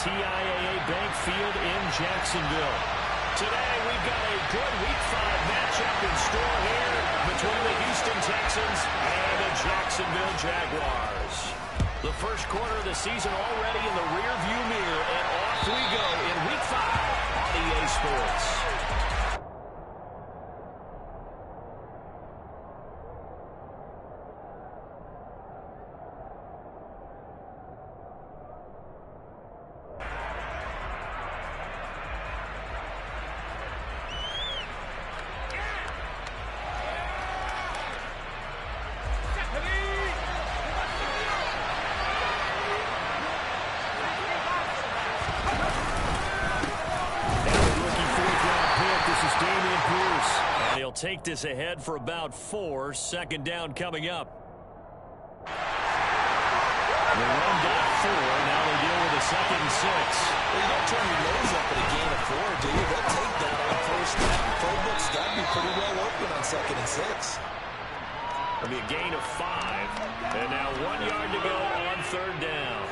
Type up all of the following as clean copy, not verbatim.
TIAA Bank Field in Jacksonville. Today, we've got a good Week 5 matchup in store here between the Houston Texans and the Jacksonville Jaguars. The first quarter of the season already in the rearview mirror, and off we go in Week 5 on EA Sports. Take this ahead for about 4. Second down coming up. The run got 4. Now they deal with a 2nd and 6. Well, you don't turn your nose up at a gain of 4, do you? They'll take that on first down. Playbook's got to be pretty well open on 2nd and 6. It'll be a gain of 5. And now 1 yard to go on 3rd down.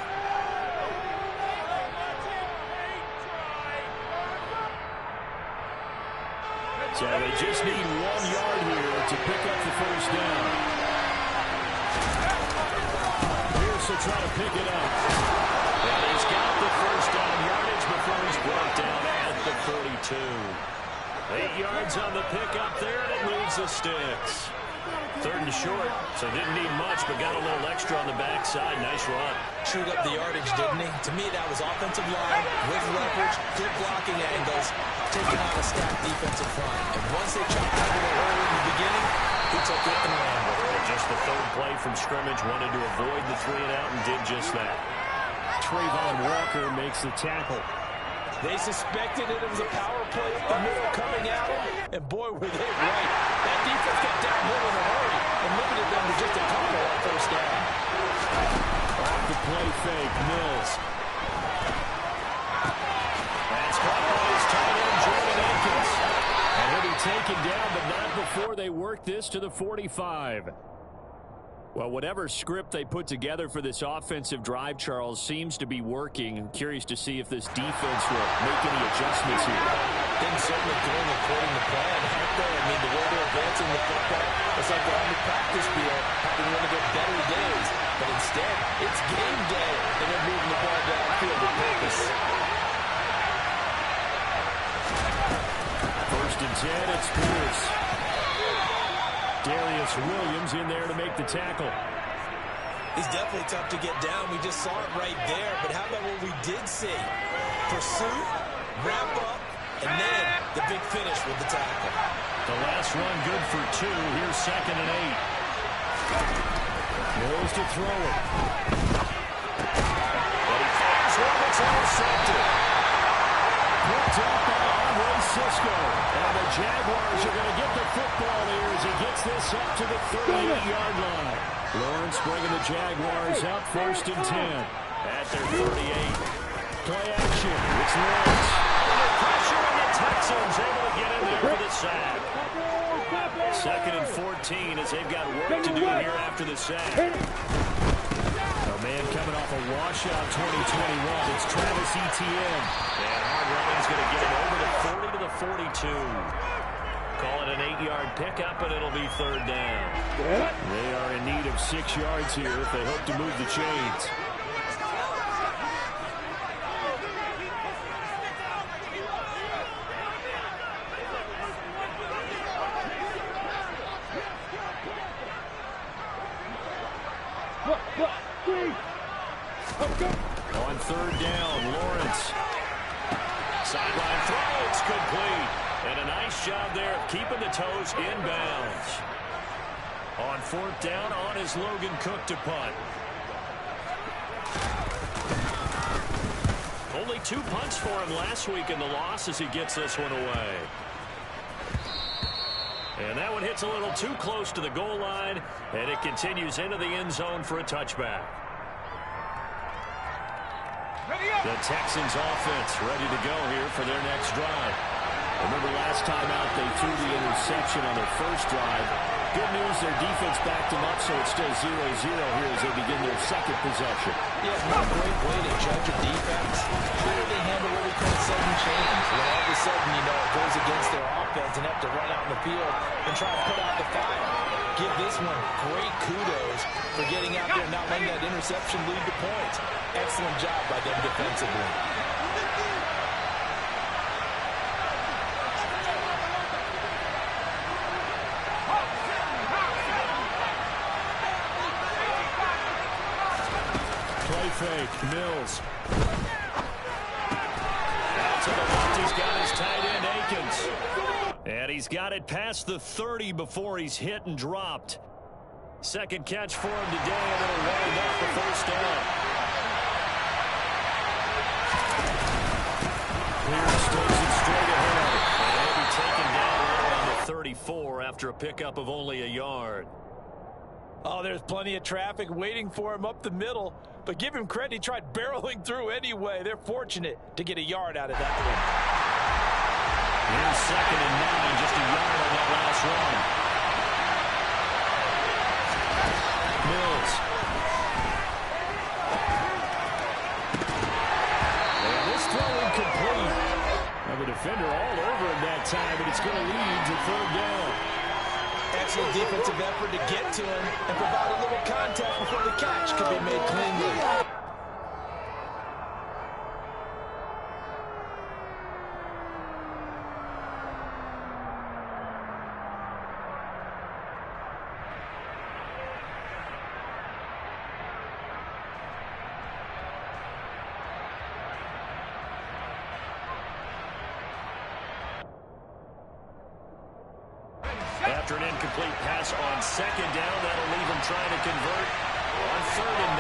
So they just need 1 yard here to pick up the first down. Pierce will try to pick it up. And he's got the first down yardage before he's brought down at the 42. 8 yards on the pickup there, and it moves the sticks. 3rd and short, so didn't need much, but got a little extra on the backside. Nice run. Chewed up the yardage, didn't he? To me, that was offensive line with leverage, good blocking angles, taking on a stacked defensive front. And once they chopped over the hole in the beginning, he took it and ran with it. And just the 3rd play from scrimmage, wanted to avoid the 3 and out and did just that. Trayvon Walker makes the tackle. They suspected it was a power play up the middle coming at him, and boy, were they right. That defense got downhill in a hurry and limited them to just a couple on first down. Off the play fake, Mills. That's caught by his tight end, Jordan Akins. And he'll be taken down, but not before they work this to the 45. Well, whatever script they put together for this offensive drive, Charles, seems to be working. I'm curious to see if this defense will make any adjustments here. Things certainly going according to plan, aren't they? I mean, the way they're advancing the football, it's like they're on the practice field having one of their better days. But instead, it's game day, and they're moving the ball downfield with purpose. 1st and 10, it's Pierce. Darius Williams in there to make the tackle. He's definitely tough to get down. We just saw it right there. But how about what we did see? Pursuit, wrap up, and then the big finish with the tackle. The last run good for 2. Here's 2nd and 8. Goes to throw it. But he fires one that's intercepted. Picked up by Andre Cisco. And the Jaguars are going to get the football here as he gets this up to the 38-yard line. Lawrence bringing the Jaguars up 1st and 10. At their 38. Play action. It's Lawrence. Under pressure, and the Texans able to get in there for the sack. 2nd and 14 as they've got work to do here after the sack. A man coming off a washout 2021. It's Travis Etienne. And hard running's going to get him over the 40 to the 42. Call it an 8-yard pickup, and it'll be 3rd down. They are in need of 6 yards here if they hope to move the chains. On 3rd down, Lawrence. Sideline throw, it's complete. And a nice job there of keeping the toes inbounds. On 4th down, on is Logan Cook to punt. Only 2 punts for him last week in the loss as he gets this one away. And that one hits a little too close to the goal line, and it continues into the end zone for a touchback. The Texans offense ready to go here for their next drive. Remember last time out they threw the interception on their first drive. Good news, their defense backed them up, so it's still 0-0 here as they begin their second possession. Yeah, not a great way to judge a defense. field and try to put out the fire. Give this one great kudos for getting out there and not letting that interception lead to points. Excellent job by them defensively. Play fake, Mills. Out to the left, he's got his tight end, Akins. And he's got it past the 30 before he's hit and dropped. Second catch for him today, and it'll wind up the first down. Pierce takes it straight ahead. And he'll be taken down around the 34 after a pickup of only a yard. Oh, there's plenty of traffic waiting for him up the middle. But give him credit, he tried barreling through anyway. They're fortunate to get a yard out of that one. Here's 2nd and 9, just a yard on that last run. Mills. And this throw incomplete. Have a defender all over him that time, but it's going to lead to 3rd down. Excellent defensive effort to get to him and provide a little contact before the catch could be made cleanly. After an incomplete pass on 2nd down, that'll leave him trying to convert on 3rd and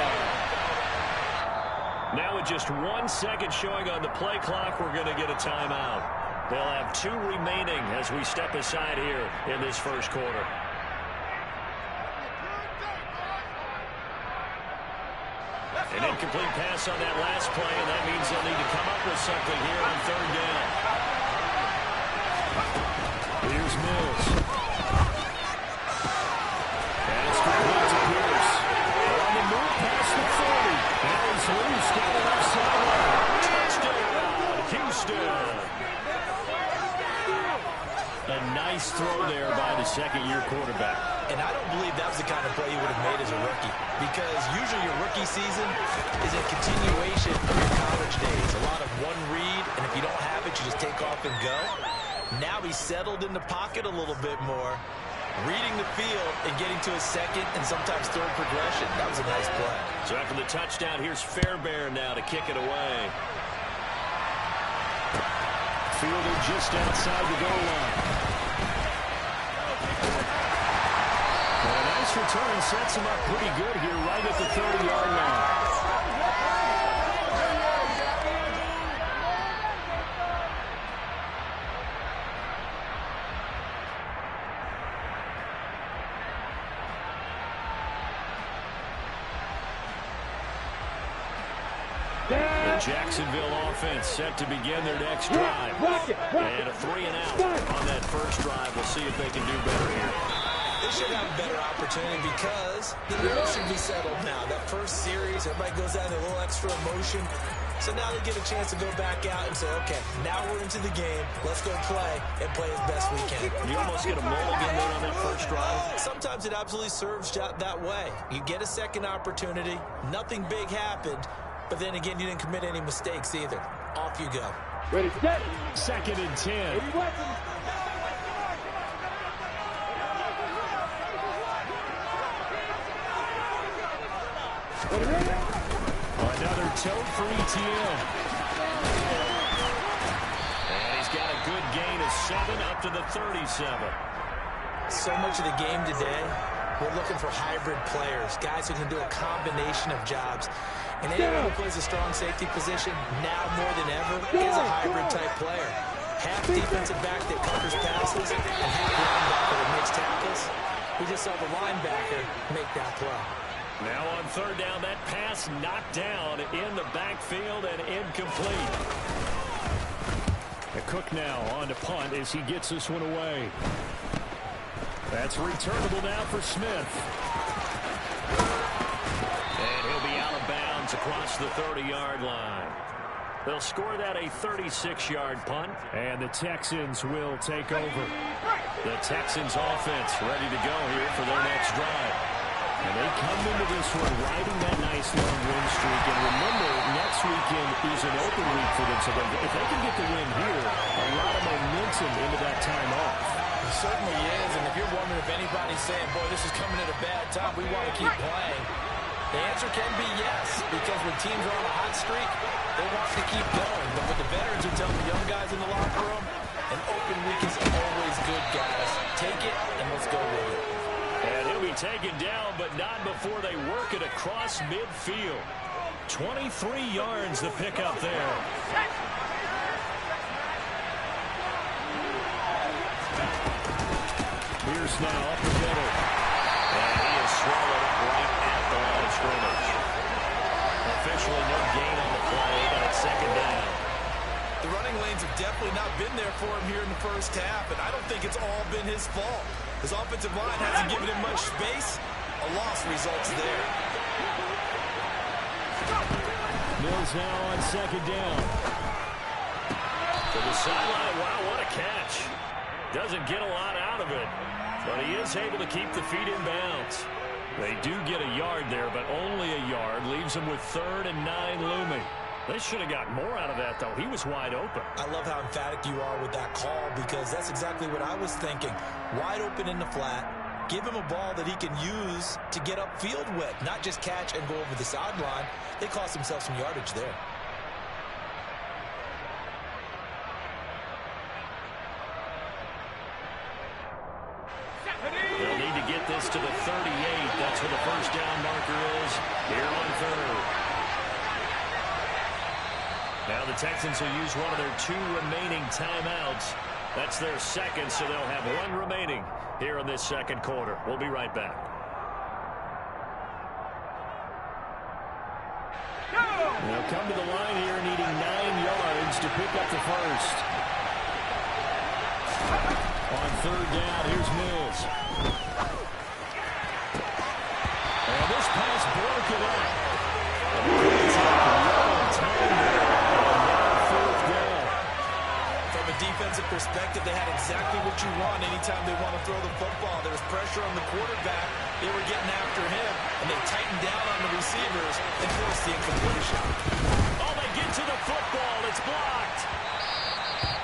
9. Now with just 1 second showing on the play clock, we're going to get a timeout. They'll have 2 remaining as we step aside here in this first quarter. An incomplete pass on that last play, and that means they'll need to come up with something here on 3rd down. Here's Mills. Pass complete to Pierce. On the move past the 40. Now he's loose down the left sideline. Touchdown, Houston. A nice throw there by the second-year quarterback. And I don't believe that was the kind of play you would have made as a rookie, because usually your rookie season is a continuation of your college days. A lot of one read, and if you don't have it, you just take off and go. Now he's settled in the pocket a little bit more, reading the field and getting to his 2nd and sometimes 3rd progression. That was a nice play. So after the touchdown, here's Fairbairn now to kick it away. Fielded just outside the goal line. Well, a nice return sets him up pretty good here right at the 30-yard line. The Jacksonville offense set to begin their next drive. And a 3-and-out on that first drive. We'll see if they can do better here. They should have a better opportunity because the nerves should be settled now. That first series, everybody goes out in a little extra emotion. So now they get a chance to go back out and say, okay, now we're into the game. Let's go play and play as best we can. You almost get a mulligan there on that first drive. Sometimes it absolutely serves that way. You get a second opportunity. Nothing big happened. But then again, you didn't commit any mistakes either. Off you go. Ready, set. 2nd and 10. Another toe for ETN. And he's got a good gain of 7 up to the 37. So much of the game today, we're looking for hybrid players, guys who can do a combination of jobs. And anyone who plays a strong safety position, now more than ever, is a hybrid-type player. Half defensive back that covers passes, and half linebacker that makes tackles. We just saw the linebacker make that play. Now on 3rd down, that pass knocked down in the backfield and incomplete. The Cook now on to punt as he gets this one away. That's returnable now for Smith. And he'll be out of bounds across the 30-yard line. They'll score that a 36-yard punt, and the Texans will take over. The Texans offense ready to go here for their next drive. And they come into this one riding that nice long win streak. And remember, next weekend is an open week for them. So if they can get the win here, a lot of momentum into that time off. It certainly is. And if you're wondering if anybody's saying, boy, this is coming at a bad time, we want to keep playing, the answer can be yes. Because when teams are on a hot streak, they want to keep going. But what the veterans are telling the young guys in the locker room, an open week is always good, guys. Take it, and let's go with it. And he'll be taken down, but not before they work it across midfield. 23 yards the pickup there. Pierce now up the middle. And he is swallowed up right at the line of scrimmage. Officially no gain on the play, and it's second down. The running lanes have definitely not been there for him here in the first half, and I don't think it's all been his fault. His offensive line hasn't given him much space. A loss results there. Mills now on second down. To the sideline. Wow, what a catch. Doesn't get a lot out of it, but he is able to keep the feet in bounds. They do get a yard there, but only a yard. Leaves them with 3rd and 9 looming. They should have got more out of that, though. He was wide open. I love how emphatic you are with that call, because that's exactly what I was thinking. Wide open in the flat. Give him a ball that he can use to get upfield with, not just catch and go over the sideline. They cost themselves some yardage there. They'll need to get this to the 38. That's where the first down marker is here on 3rd. Now the Texans will use one of their 2 remaining timeouts. That's their second, so they'll have 1 remaining here in this second quarter. We'll be right back. They'll come to the line here needing 9 yards to pick up the first. On 3rd down, here's Mills. And this pass broken up. From a defensive perspective, they had exactly what you want anytime they want to throw the football. There was pressure on the quarterback. They were getting after him, and they tightened down on the receivers and forced the incompletion. Oh, they get to the football. It's blocked.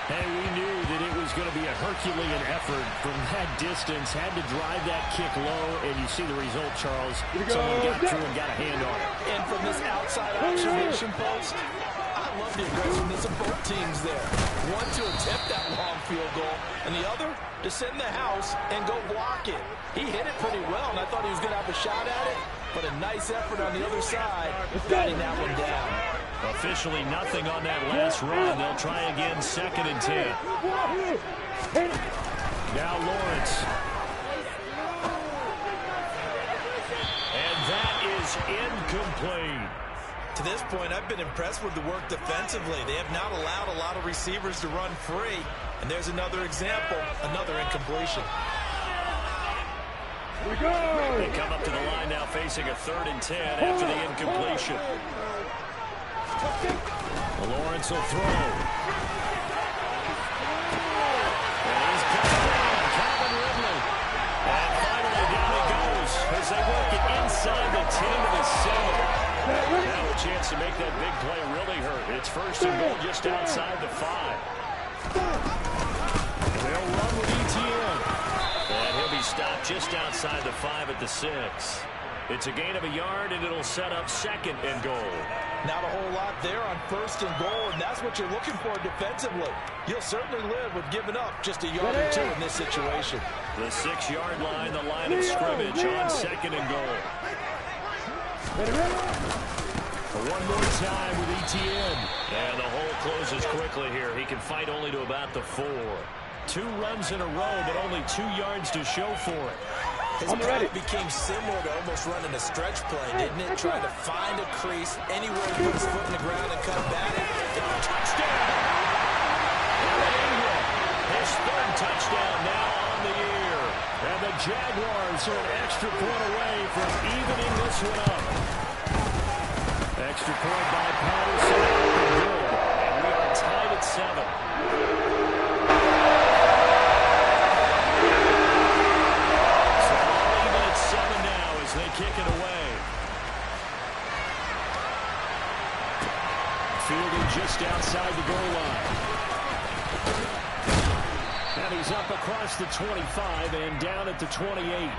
Hey, we knew that it was going to be a Herculean effort from that distance. Had to drive that kick low, and you see the result, Charles. Someone got through and got a hand on it. And from this outside observation post, I love the aggressiveness of both teams there. One to attempt that long field goal, and the other to send the house and go block it. He hit it pretty well, and I thought he was going to have a shot at it, but a nice effort on the other side, batting that one down. Officially nothing on that last run. They'll try again, 2nd and 10. Now Lawrence. And that is incomplete. To this point, I've been impressed with the work defensively. They have not allowed a lot of receivers to run free. And there's another example, another incompletion. They come up to the line now facing a 3rd and 10 after the incompletion. Lawrence will throw. And he's coming down. Calvin Ridley. And finally down he goes as they work it inside the 10 to the 7. Now a chance to make that big play really hurt. It's 1st and goal just outside the 5. They'll run with ETN. And he'll be stopped just outside the 5 at the 6. It's a gain of a yard, and it'll set up 2nd and goal. Not a whole lot there on 1st and goal, and that's what you're looking for defensively. You'll certainly live with giving up just a yard or 2 in this situation. The 6-yard line, the line of scrimmage on 2nd and goal. One more time with ETN. And the hole closes quickly here. He can fight only to about the 4. 2 runs in a row, but only 2 yards to show for it. His play became similar to almost running a stretch play, didn't it? Trying to find a crease anywhere he put his foot in the ground and cut back. Touchdown! His 3rd touchdown now on the year. And the Jaguars are an extra point away from evening this one up. Extra point by Patterson. Good. And we are tied at 7. standing just outside the goal line. And he's up across the 25 and down at the 28.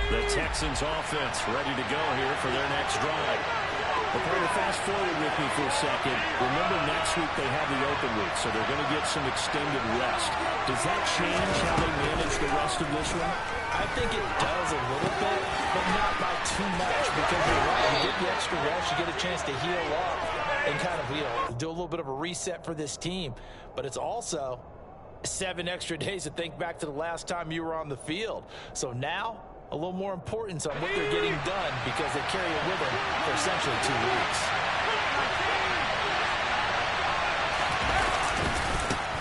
The Texans offense ready to go here for their next drive. But to fast forward with me for a second. Remember, next week they have the open week, so they're going to get some extended rest. Does that change how they manage the rest of this one? I think it does a little bit, but not by too much, because you're right. You get the extra rest, you get a chance to heal up and kind of, do a little bit of a reset for this team. But it's also 7 extra days to think back to the last time you were on the field. So now, a little more importance on what they're getting done because they carry it with them for essentially 2 weeks.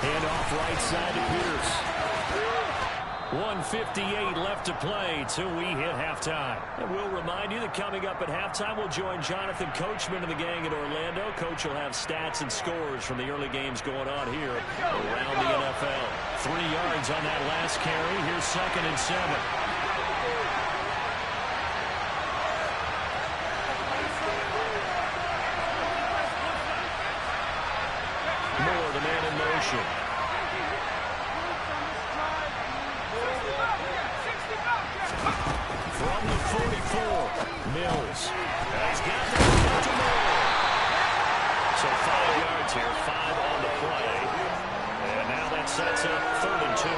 Hand off right side to Pierce. 1:58 left to play till we hit halftime. And we'll remind you that coming up at halftime, we'll join Jonathan Coachman and the gang in Orlando. Coach will have stats and scores from the early games going on here around the NFL. 3 yards on that last carry. Here's 2nd and 7. Moore, the man in motion. From the 44, Mills has got the ball to Moore. So 5 yards here, 5 on the play. And now that sets up 3rd and 2.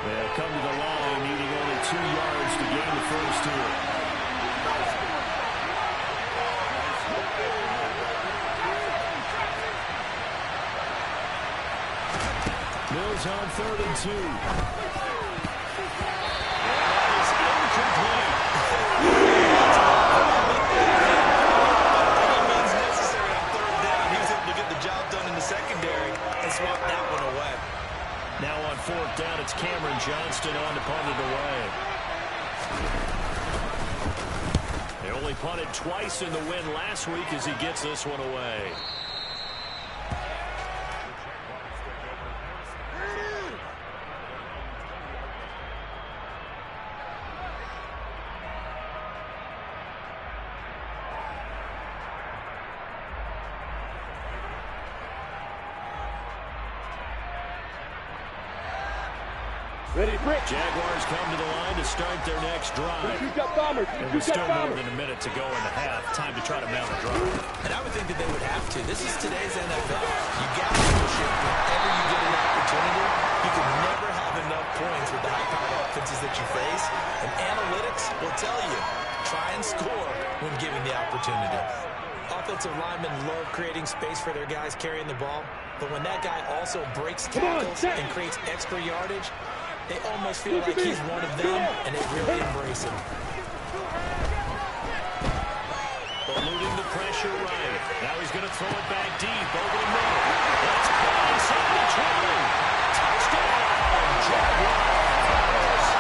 They'll come to the line, needing only 2 yards to gain the first here. Mills on 3rd and 2. That is incomplete. Means necessary on 3rd down. He was able to get the job done in the secondary and swap that one away. Now on 4th down, it's Cameron Johnston on to punt it away. They only punted twice in the win last week as he gets this one away. Ready, Brick. Jaguars come to the line to start their next drive. And with still more than a minute to go in the half, time to try to mount a drive. And I would think that they would have to. This is today's NFL. You got to push it whenever you get an opportunity. You can never have enough points with the high-powered offenses that you face. And analytics will tell you, try and score when given the opportunity. Offensive linemen love creating space for their guys carrying the ball. But when that guy also breaks tackles and creates extra yardage, they almost feel like he's one of them, and they really embrace him. Eluding the pressure right. Now he's going to throw it back deep over the middle. That's caught inside the 20. Touchdown, Jaguars.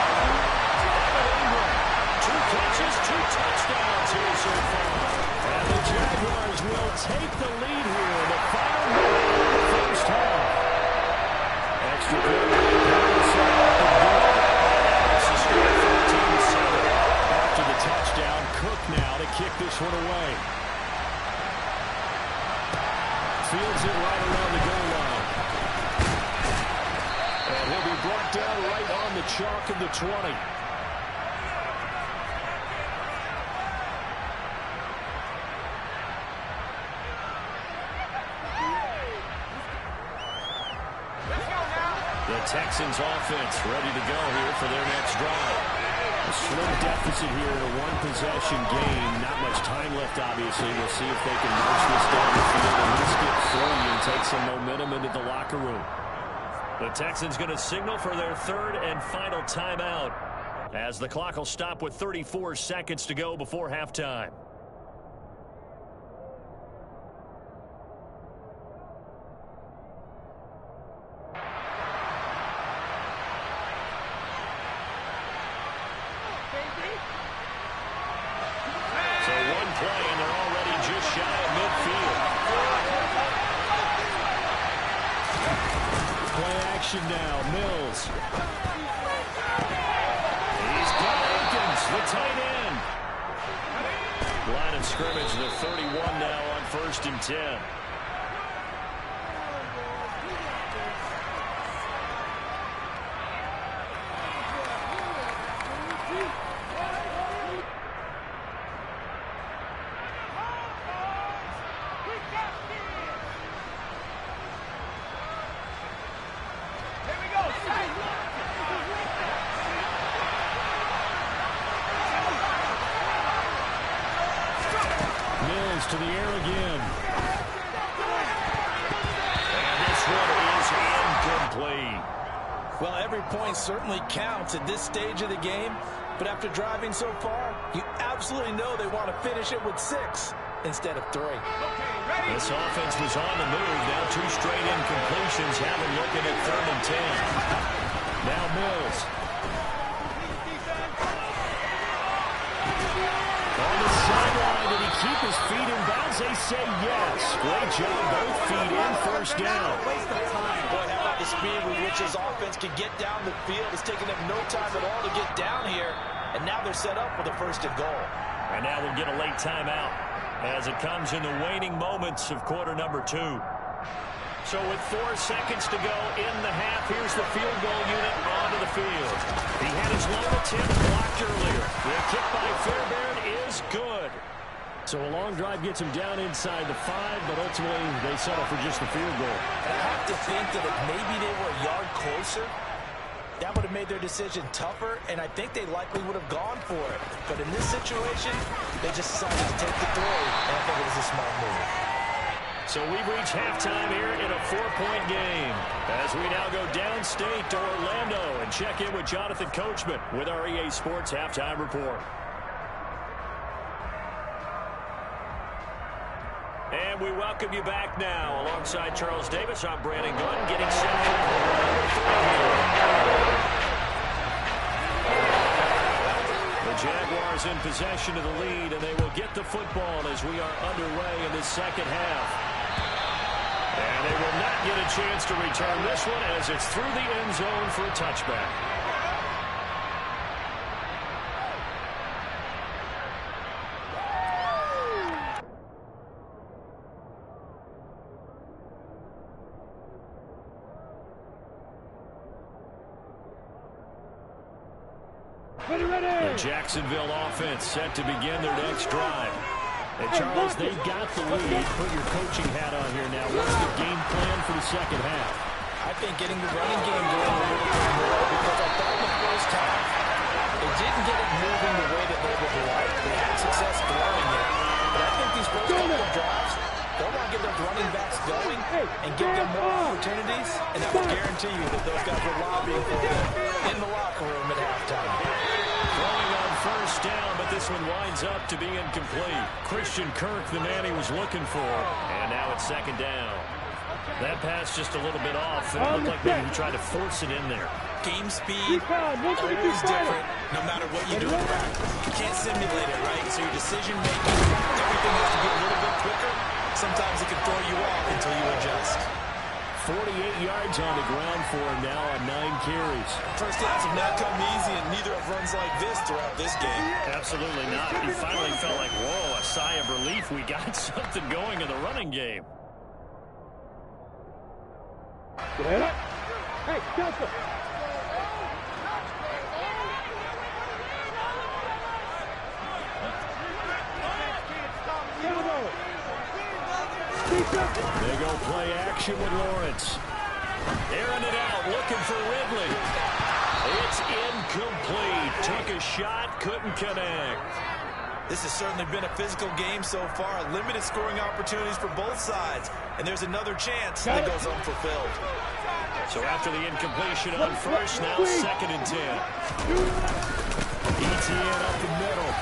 2 catches, 2 touchdowns here so far. And the Jaguars will take the lead here in the final minute of the first half. Extra good. After the touchdown, Cook now to kick this one away. Fields it right around the goal line. And he'll be brought down right on the chalk of the 20. The Texans offense ready to go here for their next drive. A slim deficit here in a 1-possession game. Not much time left, obviously. We'll see if they can march this down the field and at least get 3 and take some momentum into the locker room. The Texans going to signal for their 3rd and final timeout as the clock will stop with 34 seconds to go before halftime. possession now. Mills. He's got Akins, the tight end. Line of scrimmage, the 31 now on 1st and 10. To the air again. And this one is incomplete. Well, every point certainly counts at this stage of the game, but after driving so far, you absolutely know they want to finish it with 6 instead of 3. This offense was on the move. Now 2 straight incompletions. Having looking at 3rd and 10. Now Mills. On the sideline, did he keep his feet in bounds? They say yes. Great job, both feet in, 1st down. Boy, how about the speed with which his offense can get down the field? It's taken them no time at all to get down here, and now they're set up for the 1st and goal. And now we'll get a late timeout as it comes in the waning moments of quarter number 2. So with 4 seconds to go in the half, here's the field goal unit onto the field. He had his long attempt blocked earlier. The kick by Fairbairn is good. So a long drive gets him down inside the 5, but ultimately they settle for just the field goal. And I have to think that if maybe they were a yard closer, that would have made their decision tougher, and I think they likely would have gone for it. But in this situation, they just decided to take the 3, and I think it was a smart move. So we've reached halftime here in a 4-point game as we now go downstate to Orlando and check in with Jonathan Coachman with our EA Sports Halftime Report. And we welcome you back now. Alongside Charles Davis, I'm Brandon Gunn, getting set for quarter number 3 here. The Jaguars in possession of the lead, and they will get the football as we are underway in the second half. And they will not get a chance to return this one as it's through the end zone for a touchback. The Jacksonville offense set to begin their next drive. And Charles, they got the lead. Put your coaching hat on here now. What's the game plan for the second half? I think getting the running game going a little bit more, because I thought in the first half they didn't get it moving the way that they would like. They had success throwing it. But I think these first couple of drives, they'll want to get those running backs going and give them more opportunities, and that will guarantee you that those guys are lobbying for them in the locker room at halftime. Throwing on 1st down, but this one winds up to be incomplete. Christian Kirk, the man he was looking for. And now it's 2nd down. That pass just a little bit off. It looked like maybe he tried to force it in there. Game speed, always different, no matter what you do in practice. You can't simulate it, right? So your decision-making, everything has to be a little bit quicker. Sometimes it can throw you off until you adjust. 48 yards on the ground for him now on 9 carries. First downs have not come easy, and neither have runs like this throughout this game. Absolutely not. He finally felt like, whoa, a sigh of relief. We got something going in the running game. Hey, Johnson. They go play action with Lawrence. Airing it out, looking for Ridley. It's incomplete. Took a shot, couldn't connect. This has certainly been a physical game so far. Limited scoring opportunities for both sides. And there's another chance that goes unfulfilled. So after the incompletion on 1st, now 2nd and 10. ETN up the middle.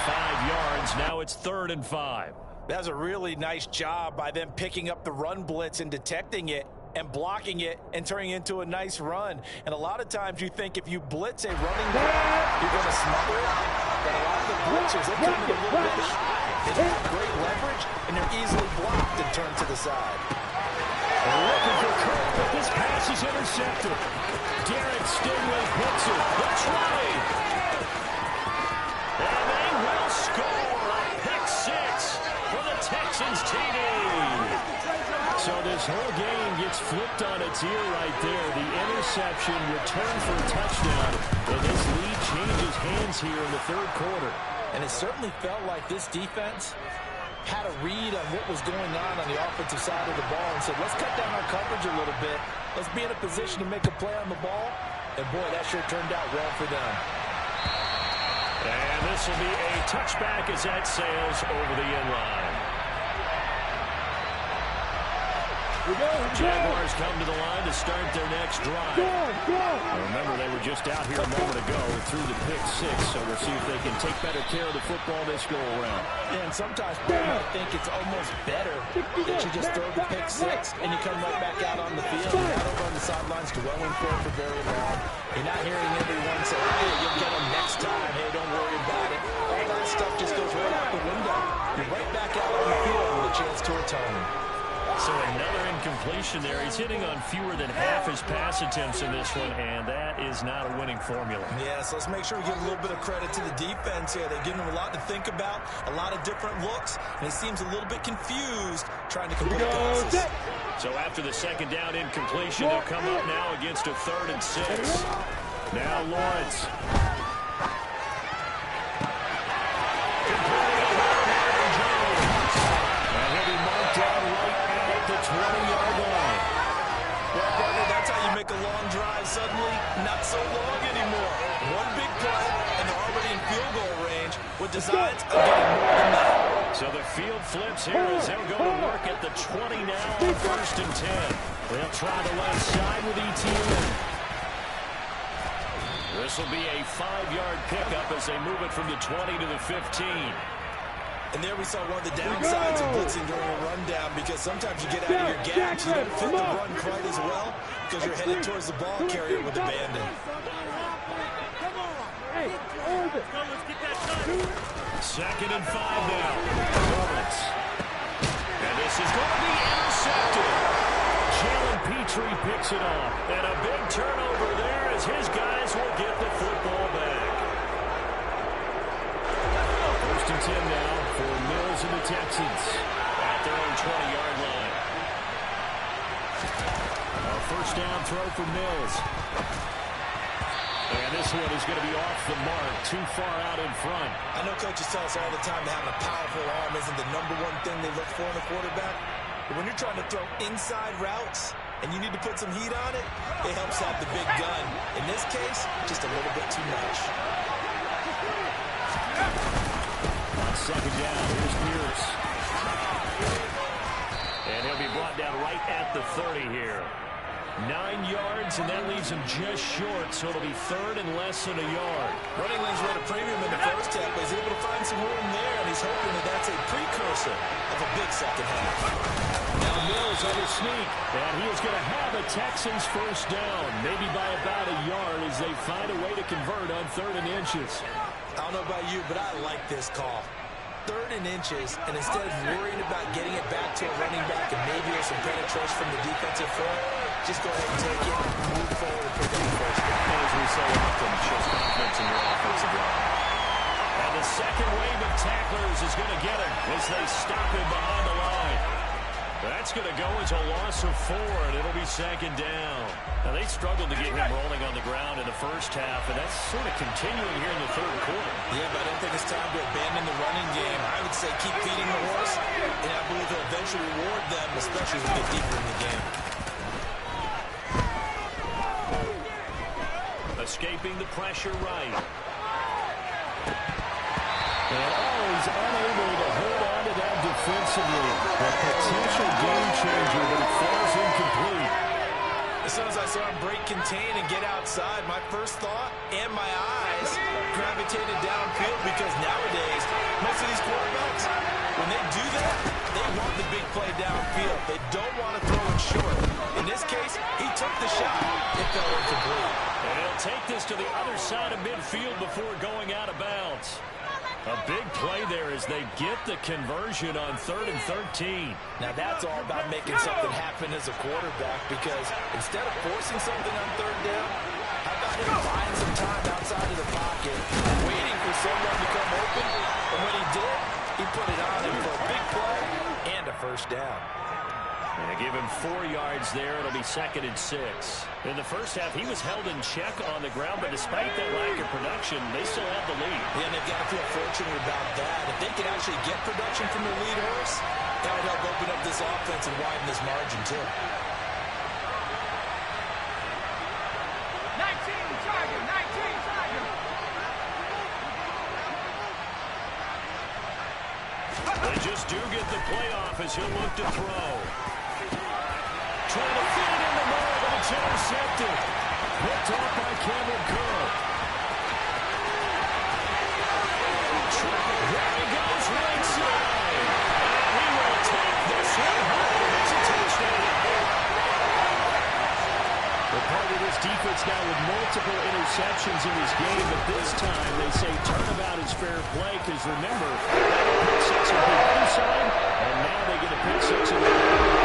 5 yards, now it's 3rd and 5. That's a really nice job by them picking up the run blitz and detecting it and blocking it and turning it into a nice run. And a lot of times you think if you blitz a running back, you're going to smother it. But a lot of the blitzers, they come in a little bit high. They have great leverage, and they're easily blocked and turned to the side. Looking for Kirk, but this pass is intercepted. Derek Stingley hits it. The try. And they will score a pick six for the Texans TD. So this whole game gets flipped on its ear right there. The interception returned for a touchdown. And this lead changes hands here in the third quarter. And it certainly felt like this defense had a read on what was going on the offensive side of the ball and said, let's cut down our coverage a little bit. Let's be in a position to make a play on the ball. And, boy, that sure turned out well for them. And this will be a touchback as that sails over the end line. Jaguars come to the line to start their next drive. Remember, they were just out here a moment ago through the pick six, so we'll see if they can take better care of the football this go around. And sometimes people might think it's almost better that you just throw the pick six and you come right back out on the field. You're not over on the sidelines dwelling for very long. You're not hearing everyone say, hey, you'll get them next time. Hey, don't worry about it. All that stuff just goes right out the window. You're right back out on the field with a chance to atone. So another incompletion there. He's hitting on fewer than half his pass attempts in this one, and that is not a winning formula. Yeah, so let's make sure we give a little bit of credit to the defense here. They've given him a lot to think about, a lot of different looks, and he seems a little bit confused trying to complete passes. So after the second down incompletion, they'll come up now against a 3rd and 6. Now Lawrence. The 20-yard line. Well, partner, that's how you make a long drive suddenly not so long anymore. One big play, and they're already in field goal range with designs of getting more than that. So the field flips here as they'll go to work at the 20 now on 1st and 10. They'll try the left side with ETN. This will be a 5-yard pickup as they move it from the 20 to the 15. And there we saw one of the downsides of blitzing during a rundown, because sometimes you get out of your gaps, you don't fit the run quite as well because you're headed towards the ball carrier with abandon. Second and 5 now. Lawrence. And this is going to be intercepted. Jalen Petrie picks it off. And a big turnover there as his guys will get the football back. 1st and 10 now for Mills and the Texans at their own 20-yard line. A first down throw for Mills. And this one is going to be off the mark, too far out in front. I know coaches tell us all the time that having a powerful arm isn't the #1 thing they look for in a quarterback. But when you're trying to throw inside routes and you need to put some heat on it, it helps have the big gun. In this case, just a little bit too much. On second down, here's Pierce. And he'll be brought down right at the 30 here. 9 yards, and that leaves him just short, so it'll be 3rd and less than a yard. Running lanes were at a premium in the first half, but he's able to find some room there, and he's hoping that that's a precursor of a big second half. Now Mills on the sneak, and he is going to have a Texans first down, maybe by about a yard as they find a way to convert on 3rd and inches. I don't know about you, but I like this call. 3rd and inches, and instead of worrying about getting it back to a running back and maybe with some penetration from the defensive front, just go ahead and take it, move forward, and pick up the first down. As we say often, shows confidence in your offensive line. And the second wave of tacklers is going to get him as they stop him behind the line. That's going to go as a loss of 4, and it'll be 2nd down. Now, they struggled to get him rolling on the ground in the first half, and that's sort of continuing here in the 3rd quarter. Yeah, but I don't think it's time to abandon the running game. I would say keep feeding the horse, and I believe he'll eventually reward them, especially as we get deeper in the game. Escaping the pressure right. And he's unable to hold on to that defensively. A potential game changer, but it falls incomplete. As soon as I saw him break contain and get outside, my first thought and my eyes gravitated downfield, because nowadays, most of these quarterbacks, when they do that, they want the big play downfield. They don't want to throw it short. In this case, he took the shot. It fell incomplete. And he'll take this to the other side of midfield before going out of bounds. A big play there as they get the conversion on 3rd and 13. Now that's all about making something happen as a quarterback, because instead of forcing something on 3rd down, how about him buying some time outside of the pocket, waiting for someone to come open, and when he did, he put it on him for a big play and a 1st down. And they give him 4 yards there. It'll be 2nd and 6. In the first half, he was held in check on the ground, but despite that lack of production, they still have the lead. Yeah, and they've got to feel fortunate about that. If they can actually get production from their lead horse, that would help open up this offense and widen this margin, too. 19, Tiger, 19, Tiger. They just do get the playoff as he'll look to throw. Trying to fit it in the middle, but it's intercepted. Picked off by Cameron Curl. There he goes, right side. And he will take this one home. It's a touchdown. They're part of this defense now with multiple interceptions in this game, but this time they say turnabout is fair play, because remember, pick 6 on the other side, and now they get a pick 6 on the other.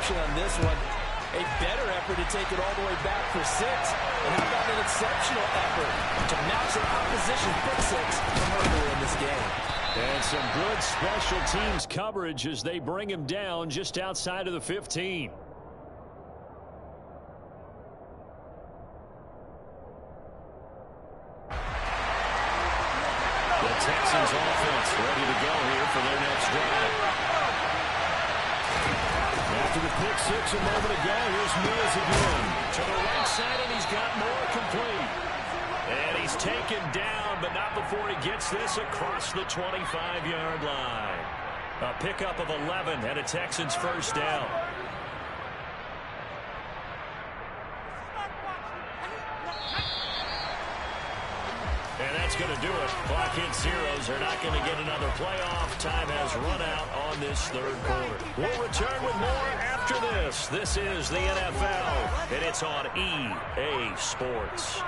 On this one, a better effort to take it all the way back for 6. And how about an exceptional effort to match their opposition's pick 6 from earlier in this game. And some good special teams coverage as they bring him down just outside of the 15. The Texans offense ready to go here for their next drive. After the pick 6 a moment ago, here's Mills again. To the right side, and he's got more complete. And he's taken down, but not before he gets this across the 25-yard line. A pickup of 11 and a Texans 1st down. And that's going to do it. Clock hits zeros. They're not going to get another playoff. Time has run out on this 3rd quarter. We'll return with more after this. This is the NFL, and it's on EA Sports.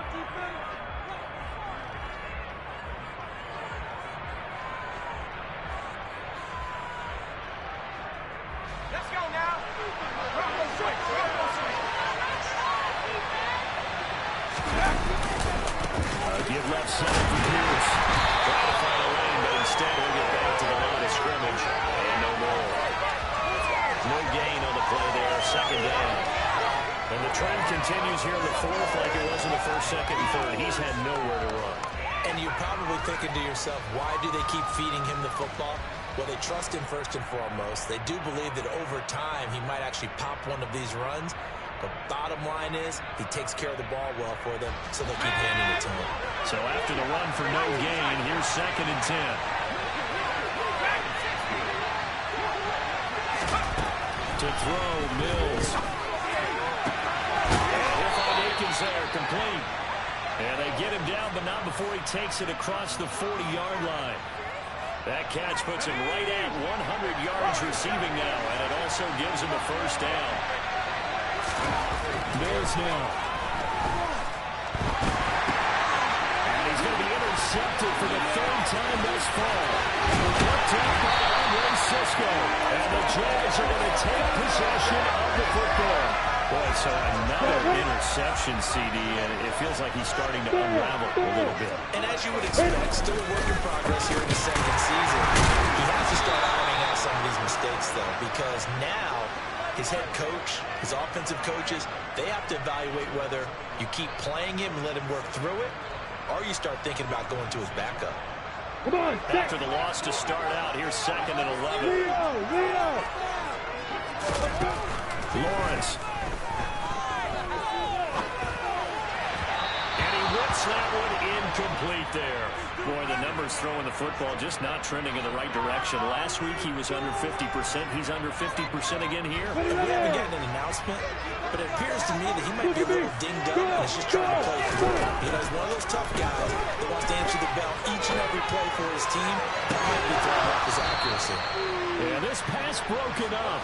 Let's go now. Bronco switch. Bronco switch. Give left side for Pierce. Trying to find a lane, but instead he'll get back to the line of scrimmage. And no more. No gain on the play there. 2nd down. And the trend continues here in the 4th like it was in the 1st, 2nd, and 3rd. He's had nowhere to run. And you're probably thinking to yourself, why do they keep feeding him the football? Well, they trust him first and foremost. They do believe that over time he might actually pop one of these runs. But bottom line is, he takes care of the ball well for them, so they'll keep handing it to him. So after the run for no gain, here's 2nd and 10. To throw, Mills. And he'll find Akins there, complete. And they get him down, but not before he takes it across the 40-yard line. That catch puts him right at 100 yards receiving now, and it also gives him a 1st down. Mills now. And he's going to be intercepted for the 3rd time thus far. Picked up by Cisco. And the Jags are going to take possession of the football. Boy, so another interception, CD, and it feels like he's starting to unravel a little bit. And as you would expect, still a work in progress here in the 2nd season. He has to start ironing out some of these mistakes, though, because now his head coach, his offensive coaches, they have to evaluate whether you keep playing him and let him work through it, or you start thinking about going to his backup. Come on, After the loss to start out, here's 2nd and 11. Lawrence. And he whips that one incomplete there. Boy, the numbers throwing the football just not trending in the right direction. Last week he was under 50%. He's under 50% again here. We haven't gotten an announcement, but it appears to me that he might be a little dinged up and is just trying to play through it. You know, he's one of those tough guys that wants to answer the bell each and every play for his team. That might be throwing off his accuracy. Yeah, this pass broken up.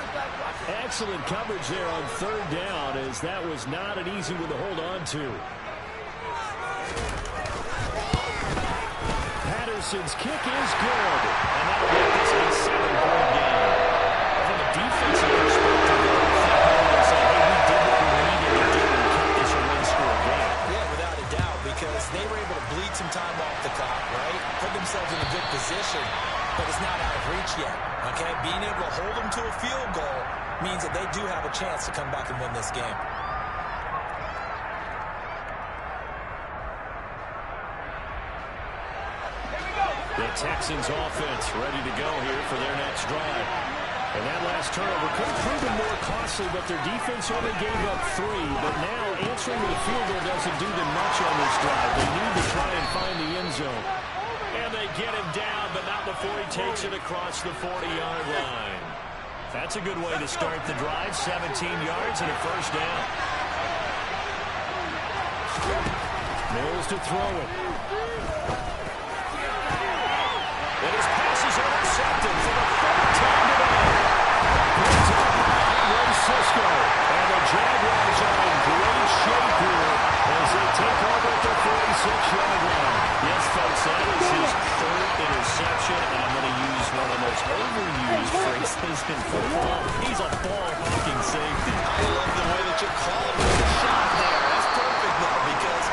Excellent coverage there on 3rd down, as that was not an easy one to hold on to. Anderson's kick is good. And that'll make this a 7-point game. From a defensive perspective, they'll say, hey, we did what we needed to do and kept this a one-score game. Yeah, without a doubt, because they were able to bleed some time off the clock, right? Put themselves in a good position, but it's not out of reach yet, okay? Being able to hold them to a field goal means that they do have a chance to come back and win this game. The Texans offense ready to go here for their next drive. And that last turnover could have proven more costly, but their defense only gave up 3. But now answering the field goal doesn't do them much on this drive. They need to try and find the end zone. And they get him down, but not before he takes it across the 40-yard line. That's a good way to start the drive. 17 yards and a first down. Mills to throw it. And his pass is intercepted for the 3rd time today. Picked up by Cisco. And the Jaguars are in great shape here as they take over at the 46-yard line. Yes, folks, that is his 3rd interception, and I'm going to use one of the most overused phrases in football. He's a ball-hawking safety. I love the way that you're calling it a shot there. That's perfect, though, because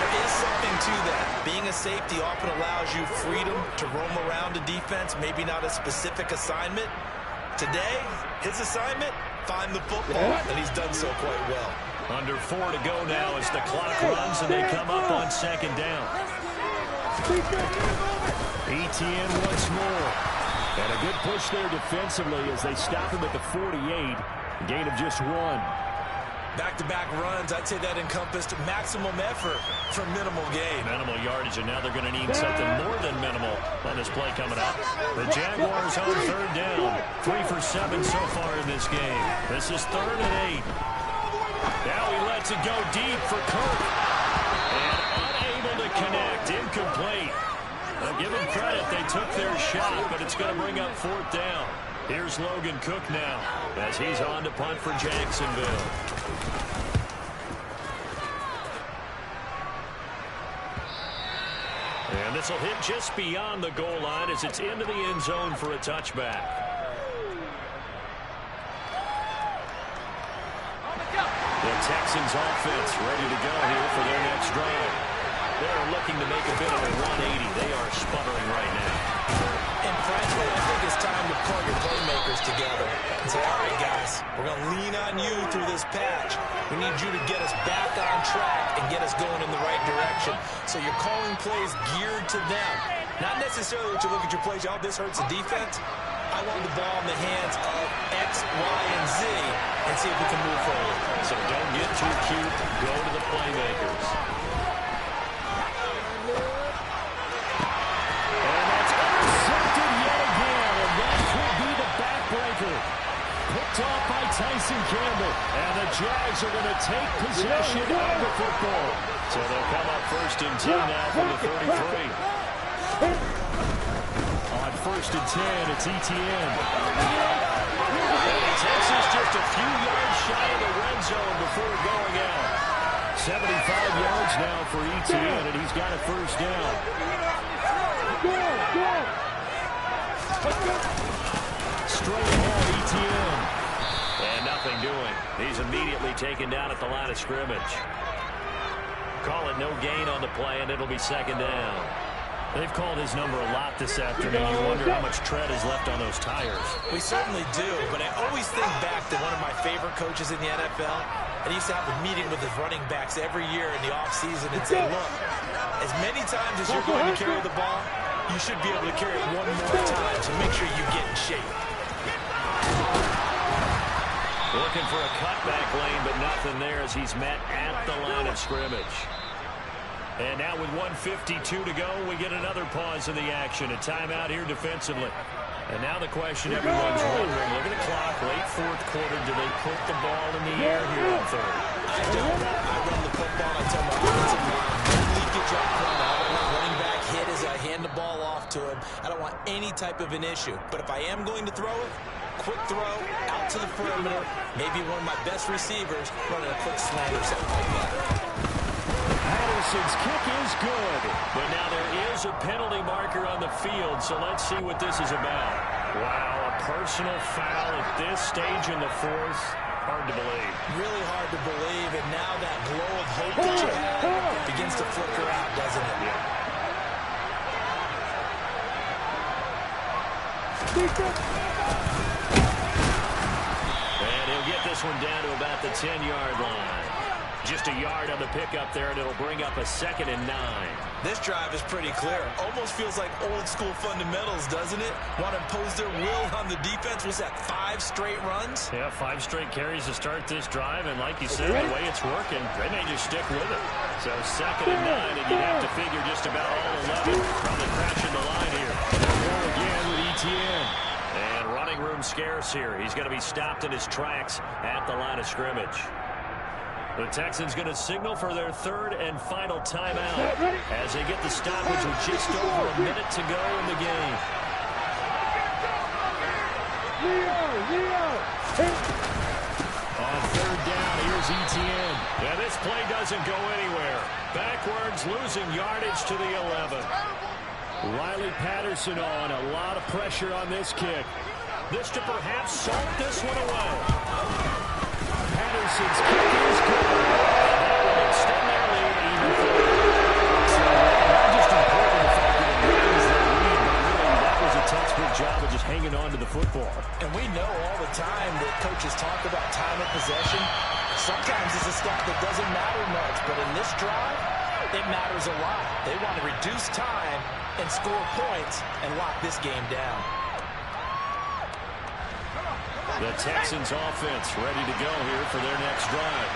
there is something to that. Being a safety often allows you freedom to roam around a defense, maybe not a specific assignment. Today, his assignment, find the football, and he's done so quite well. Under 4 to go now as the clock runs and they come up on 2nd down. ETN once more. And a good push there defensively as they stop him at the 48. Gain of just 1. Back-to-back runs, I'd say that encompassed maximum effort for minimal gain. Minimal yardage, and now they're going to need something more than minimal on this play coming up. The Jaguars on 3rd down. 3 for 7 so far in this game. This is 3rd and 8. Now he lets it go deep for Kirk. And unable to connect. Incomplete. Now give them credit. They took their shot, but it's going to bring up 4th down. Here's Logan Cook now as he's on to punt for Jacksonville. And this will hit just beyond the goal line as it's into the end zone for a touchback. The Texans offense ready to go here for their next drive. They're looking to make a bit of a 180. They are sputtering right now. And frankly, I think it's time to pull your playmakers together and say, all right, guys, we're going to lean on you through this patch. We need you to get us back on track and get us going in the right direction. So you're calling plays geared to them. Not necessarily that you look at your plays, oh, this hurts the defense. I want the ball in the hands of X, Y, and Z and see if we can move forward. So don't get too cute. Go to the playmakers. And that's intercepted yet again, and that could be the backbreaker. Picked off by Tyson Campbell, and the Jags are going to take possession of the football. So they'll come up 1st and 10 now from the 33. On 1st and 10, it's ETN. Takes us just a few yards shy of the red zone before going out. 75 yards now for ETN, and he's got a 1st down. Straight ahead, ETN. And nothing doing. He's immediately taken down at the line of scrimmage. Call it no gain on the play, and it'll be 2nd down. They've called his number a lot this afternoon. You wonder how much tread is left on those tires. We certainly do, but I always think back to one of my favorite coaches in the NFL. And he used to have a meeting with his running backs every year in the offseason and say, look, as many times as you're going to carry the ball, you should be able to carry it one more time to make sure you get in shape. Looking for a cutback lane, but nothing there as he's met at the line of scrimmage. And now with 1:52 to go, we get another pause in the action. A timeout here defensively. And now the question everyone's wondering, look at the clock, late 4th quarter, do they put the ball in the air here on 3rd? I don't. I run the football. I tell my offensive line, no leakage up front. I don't want running back hit as I hand the ball off to him. I don't want any type of an issue. But if I am going to throw it, quick throw, out to the perimeter, maybe one of my best receivers running a quick slant or something like that. That is Patterson's kick is good. But now there is a penalty marker on the field, so let's see what this is about. Wow, a personal foul at this stage in the fourth. Hard to believe. Really hard to believe, and now that glow of hope that you have begins to flicker out, doesn't it? Yeah. And he'll get this one down to about the 10-yard line. Just a yard on the pickup there, and it'll bring up a 2nd and 9. This drive is pretty clear. Almost feels like old-school fundamentals, doesn't it? Want to impose their will on the defense. Was that 5 straight runs? Yeah, 5 straight carries to start this drive, and like you said, the way it's working, they may just stick with it. So 2nd and 9, and you'd have to figure just about all 11 probably crashing the line here. Roll again with Etienne. And running room scarce here. He's going to be stopped in his tracks at the line of scrimmage. The Texans going to signal for their 3rd and final timeout as they get the stoppage with just over a minute to go in the game. On 3rd down, here's Etienne. Yeah, this play doesn't go anywhere. Backwards, losing yardage to the 11. Riley Patterson on. A lot of pressure on this kick. This to perhaps salt this one away. Patterson's kick is good. That will extend their lead even further. So not just important the fact that it brings their lead, but really that was a textbook job of just hanging on to the football. And we know all the time that coaches talk about time of possession. Sometimes it's a stat that doesn't matter much, but in this drive, it matters a lot. They want to reduce time and score points and lock this game down. The Texans offense ready to go here for their next drive.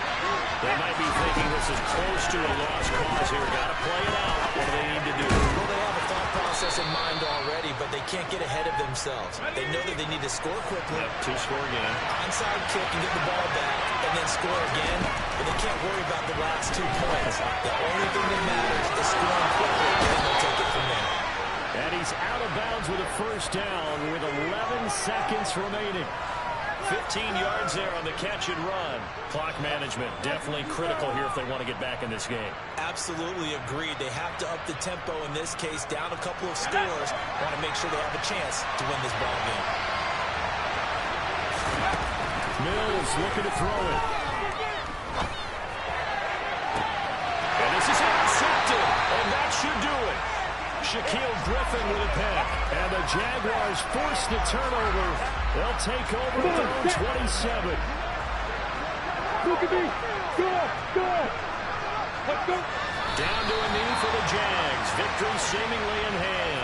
They might be thinking this is close to a lost cause here. Got to play it out. What do they need to do? Well, they have a thought process in mind already, but they can't get ahead of themselves. They know that they need to score quickly. Yep, 2 score again. Onside kick and get the ball back, and then score again. But they can't worry about the last 2 points. The only thing that matters is scoring quickly, and then they'll take it from there. And he's out of bounds with a 1st down with 11 seconds remaining. 15 yards there on the catch and run. Clock management definitely critical here if they want to get back in this game. Absolutely agreed. They have to up the tempo in this case, down a couple of scores. Want to make sure they have a chance to win this ball game. Mills looking to throw it. And this is intercepted, and that should do it. Shaquille Griffin with a pick. And the Jaguars force the turnover. They'll take over at their own 27. Down to a knee for the Jags. Victory seemingly in hand.